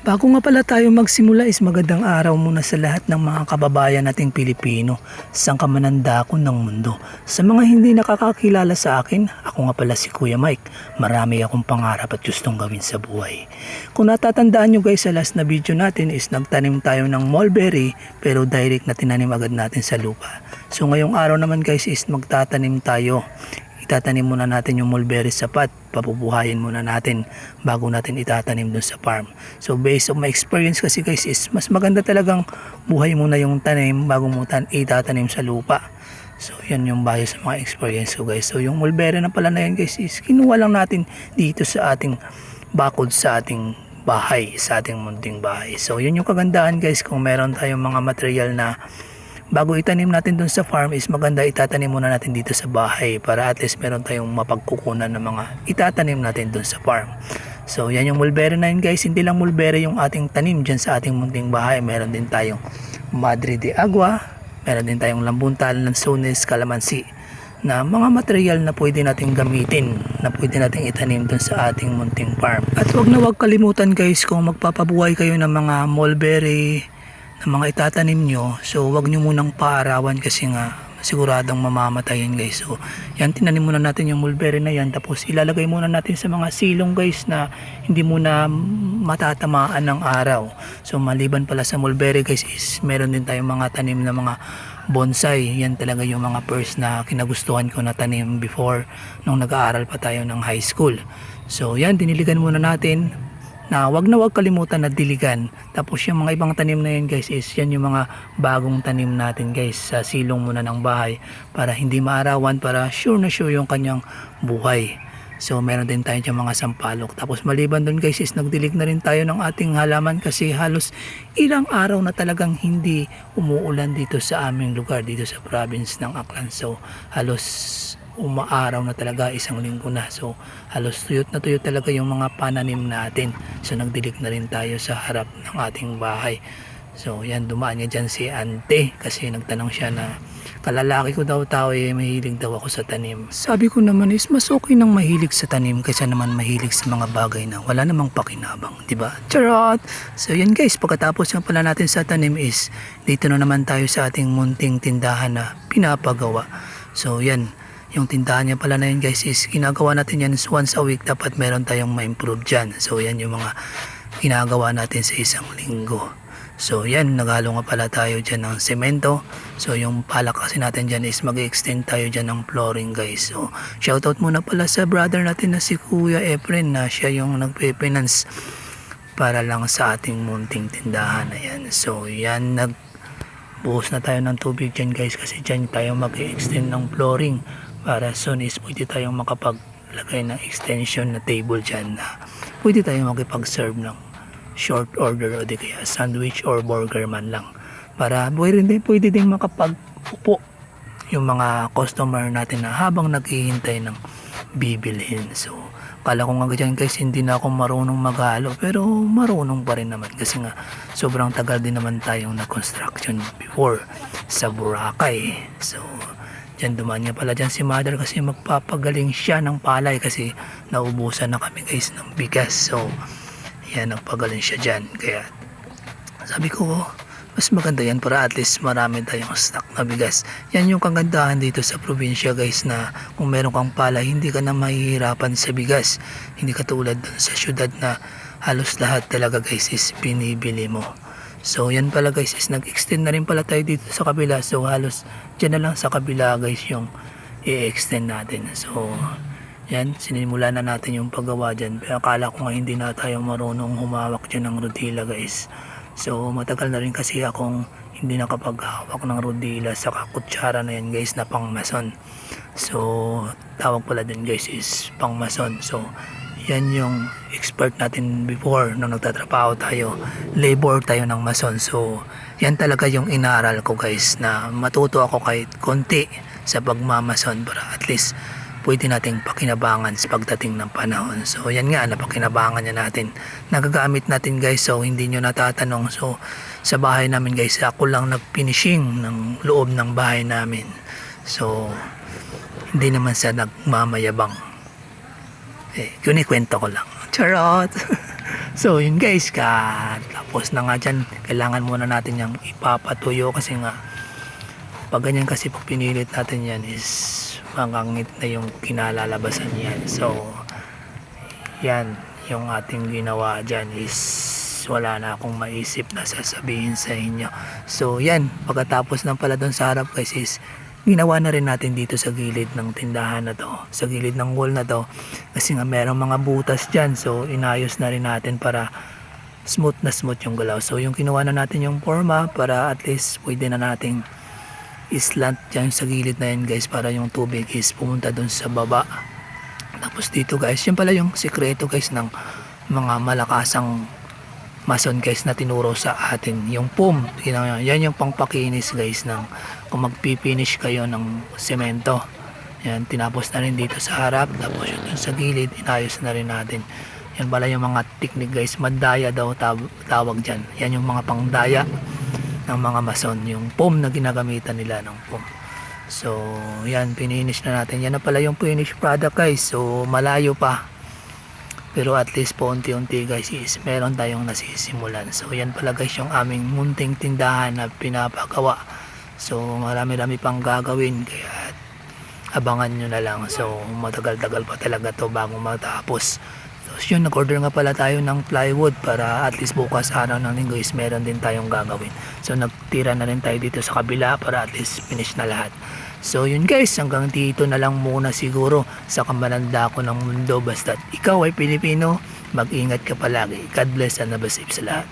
Bago nga pala tayo magsimula is magandang araw muna sa lahat ng mga kababayan nating Pilipino sa kamanandakon ng mundo. Sa mga hindi nakakakilala sa akin, ako nga pala si Kuya Mike. Marami akong pangarap at gustong gawin sa buhay. Kung natatandaan nyo guys, sa last na video natin is nagtanim tayo ng mulberry pero direct na tinanim agad natin sa lupa. So ngayong araw naman guys is magtatanim tayo. Itatanim muna natin yung mulberry sa pot, papubuhayin muna natin bago natin itatanim dun sa farm. So based on my experience kasi guys is mas maganda talagang buhay muna yung tanim bago mo itatanim sa lupa. So yan yung base sa mga experience ko guys. So yung mulberry na pala na yan guys is kinuha lang natin dito sa ating bakod sa ating bahay, sa ating munting bahay. So yun yung kagandahan guys, kung meron tayong mga material na bago itanim natin dun sa farm is maganda itatanim muna natin dito sa bahay para at least meron tayong mapagkukunan ng mga itatanim natin dun sa farm. So yan yung mulberry na yun guys, hindi lang mulberry yung ating tanim dyan sa ating munting bahay, meron din tayong Madre de Agua, meron din tayong lambuntal, lansones, calamansi na mga material na pwede natin gamitin, na pwede natin itanim dun sa ating munting farm. At wag kalimutan guys, kung magpapabuhay kayo ng mga mulberry ng mga itatanim nyo, so wag nyo munang paarawan kasi nga siguradong mamamatay yan guys. So yan, tinanim muna natin yung mulberry na yan, tapos ilalagay muna natin sa mga silong guys na hindi muna matatamaan ng araw. So maliban pala sa mulberry guys is meron din tayong mga tanim na mga bonsai. Yan talaga yung mga first na kinagustuhan ko na tanim before nung nag-aaral pa tayo ng high school. So yan, diniligan muna natin na wag kalimutan na diligan. Tapos yung mga ibang tanim na yun guys is yan yung mga bagong tanim natin guys sa silong muna ng bahay para hindi maarawan, para sure na sure yung kanyang buhay. So meron din tayo dyan mga sampalok. Tapos maliban dun guys is nagdilig na rin tayo ng ating halaman kasi halos ilang araw na talagang hindi umuulan dito sa aming lugar, dito sa province ng Aklan. So halos umaaraw na talaga, isang linggo na. So halos tuyot na tuyot talaga yung mga pananim natin. So nagdilig na rin tayo sa harap ng ating bahay. So yan, dumaan niya dyan si Ante kasi nagtanong siya na kalalaki ko daw tao mahilig daw ako sa tanim. Sabi ko naman is mas okay nang mahilig sa tanim kaysa naman mahilig sa mga bagay na wala namang pakinabang, diba? Charot! So yan guys, pagkatapos yung pala natin sa tanim is dito na naman tayo sa ating munting tindahan na pinapagawa. So yan, yung tindahan niya pala na yun guys is ginagawa natin yan once a week, dapat meron tayong ma-improve dyan. So yan yung mga ginagawa natin sa isang linggo. So yan, naghalo nga pala tayo dyan ng semento. So yung palak kasi natin dyan is mag-extend tayo dyan ng flooring guys. So shoutout muna pala sa brother natin na si Kuya Efren na siya yung nagpe-finance para lang sa ating munting tindahan. Ayan. So yan, nagbuhos na tayo ng tubig dyan guys kasi dyan tayo mag-extend ng flooring para soon is pwede tayong makapaglagay ng extension na table dyan na pwede tayong makipag-serve ng short order o di kaya sandwich or burger man lang, para pwede din makapag-upo yung mga customer natin na habang naghihintay ng bibilhin. So kala ko nga dyan guys hindi na ako marunong maghalo, pero marunong pa rin naman kasi nga sobrang tagal din naman tayong na construction before sa Boracay. So dyan dumaan niya pala dyan si mother kasi magpapagaling siya ng palay kasi naubusan na kami guys ng bigas. So yan, nagpagaling siya dyan. Kaya sabi ko mas maganda yan para at least marami tayong stock na bigas. Yan yung kagandahan dito sa probinsya guys, na kung meron kang palay hindi ka na mahihirapan sa bigas. Hindi katulad dun sa syudad na halos lahat talaga guys is pinibili mo. So yan pala guys is nag-extend na rin pala tayo dito sa kabila. So halos dyan na lang sa kabila guys yung i-extend natin. So yan, sinimula na natin yung paggawa dyan. Pero akala ko nga hindi na tayo marunong humawak dyan ng rodila guys. So matagal na rin kasi akong hindi nakapaghawak ng rodila sa kutsara na yan guys na pangmason. So tawag pala din guys is pangmason. So yan yung expert natin before nung nagtatrabaho tayo, labor tayo ng mason. So yan talaga yung inaaral ko guys, na matuto ako kahit konti sa pagmamason para at least pwede nating pakinabangan sa pagdating ng panahon. So yan nga, napakinabangan niya natin, nagagamit natin guys. So hindi nyo natatanong, so sa bahay namin guys ako lang nagfinishing ng loob ng bahay namin. So hindi naman sa nagmamayabang, kunikwento ko lang. Charot! So yun guys, tapos na nga dyan, kailangan muna natin yung ipapatuyo kasi nga pag ganyan kasi pag pinilit natin yan is makangit na yung kinalalabasan yan. So yan yung ating ginawa dyan is wala na akong maisip na sasabihin sa inyo. So yan, pagkatapos ng pala doon sa harap guys is ginawa na rin natin dito sa gilid ng tindahan na to, sa gilid ng wall na to, kasi nga merong mga butas dyan. So inayos na rin natin para smooth na smooth yung galaw. So yung kinuha na natin yung forma para at least pwede na nating islant dyan sa gilid na yan guys, para yung tubig is pumunta dun sa baba. Tapos dito guys, yun pala yung sikreto guys ng mga malakasang mason guys na tinuro sa atin, yung foam. Yan yung pangpakinis guys ng kung magpipinish kayo ng semento. Yan, tinapos na rin dito sa harap, tapos yun sa gilid inayos na rin natin. Yan pala yung mga technique guys, mandaya daw tawag dyan. Yan yung mga pangdaya ng mga mason, yung foam na ginagamitan nila ng foam. So yan, finish na natin. Yan na pala yung finished product guys. So malayo pa, pero at least po unti-unti guys is meron tayong nasisimulan. So yan pala guys yung aming munting tindahan na pinapagawa. So marami-rami pang gagawin, kaya abangan nyo na lang. So matagal-tagal pa talaga to bago matapos. So yun, nag-order nga pala tayo ng plywood para at least bukas araw ng linggo is meron din tayong gagawin. So nagtira na rin tayo dito sa kabila para at least finish na lahat. So yun guys, hanggang dito na lang muna siguro sa kamananda ko ng mundo. Basta ikaw ay Pilipino, mag-ingat ka palagi. God bless and have a safe sa lahat.